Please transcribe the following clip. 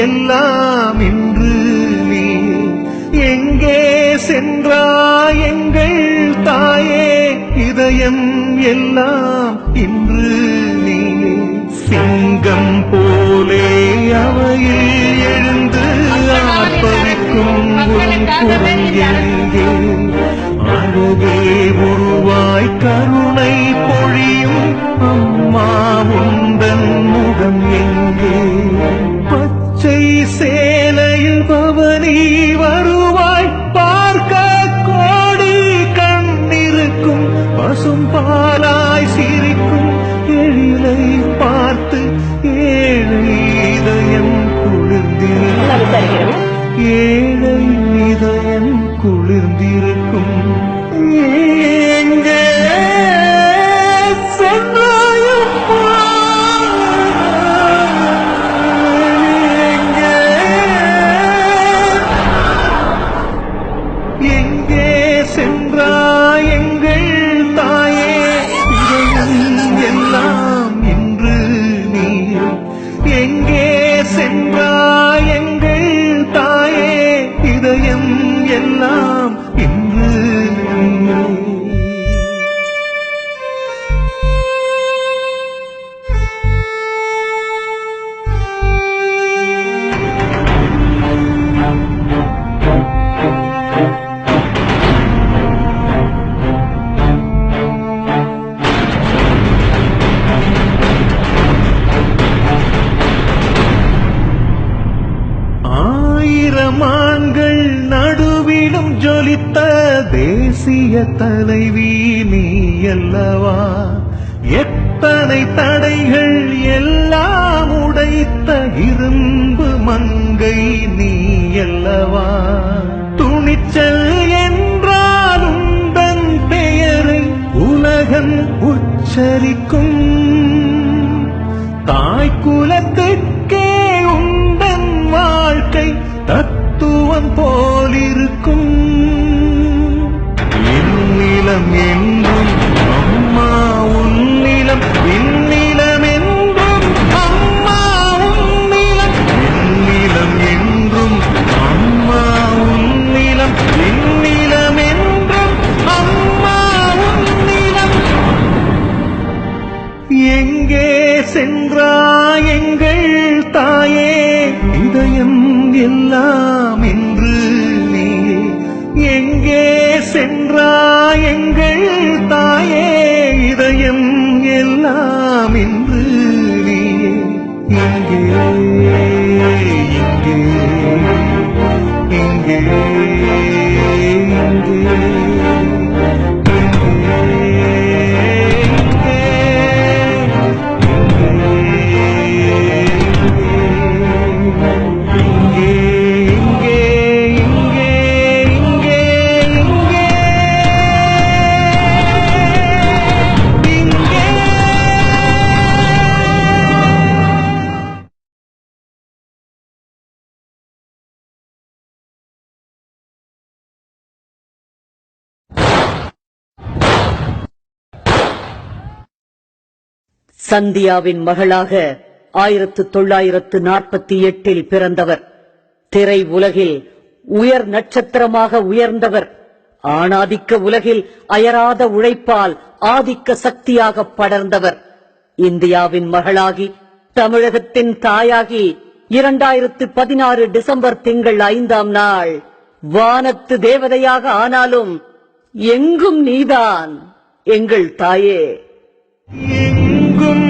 எல்லாம் இன்று நீ எங்கே சென்றாய் எங்கள் தாயே இதயம் எல்லாம் இன்று நீ சிங்கம் போலே அவையில் எழுந்து ஆர்ப்பரிக்கும் உன் குரல் எங்கே அழகே உருவாய் கருணை பொழியும் அம்மா உந்தன் முகம் எங்கே பச்சை சேலையில் பவனி வருவாய் பார்க்க கோடி கண்ணிருக்கும் பசும் பாலாய் சிரிக்கும் எழிலை பார்த்து ஏழை இதயம் குளிர்ந்திருக்கும் ஏழை இதயம் குளிர்ந்திருக்கும் எங்கே சென்றாயம்மா எங்கே சென்றாய் எங்கள் தாயே இதயம் எல்லாம் இன்று நீ எங்கே சென்றாய் எங்கள் தாயே இதயம் எல்லாம் இன்று நீ ஆயிரமான்கள் நடுவிலும் ஜொலித்த தேசிய தலைவி நீ அல்லவா எத்தனை தடைகள் எல்லாம் உடைத்த இரும்பு மங்கை நீ அல்லவா துணிச்சல் என்றால் உந்தன் பெயரை உலகம் உச்சரிக்கும் தாய் குலத்துக்கே உந்தன் வாழ்க்கை தத்துவம் போலிருக்கும் என்னிலம் என்றும் அம்மா உன்னிலம் என்னிலம் என்றும் அம்மா உன்னிலம் என்னிலம் என்றும் அம்மா உன்னிலம் என்னிலம் என்றும் அம்மா உன்னிலம் எங்கே சென்றாய் எங்கள் தாயே இதயம் எல்லாம் இன்று நீ எங்கே சென்றாய் எங்கள் தாயே இதயம் எல்லாம் இன்று நீ எங்கே எங்கே எங்கே சந்தியாவின் மகளாக 1948 பிறந்தவர். திரை உலகில் உயர் நட்சத்திரமாக உயர்ந்தவர். ஆணாதிக்க உலகில் அயராத உழைப்பால் ஆதிக்க சக்தியாக படர்ந்தவர். இந்தியாவின் மகளாகி தமிழகத்தின் தாயாகி 2016 டிசம்பர் திங்கள் 5ஆம் நாள் வானத்து தேவதையாக ஆனாலும் எங்கும் நீதான் எங்கள் தாயே. எங்கும்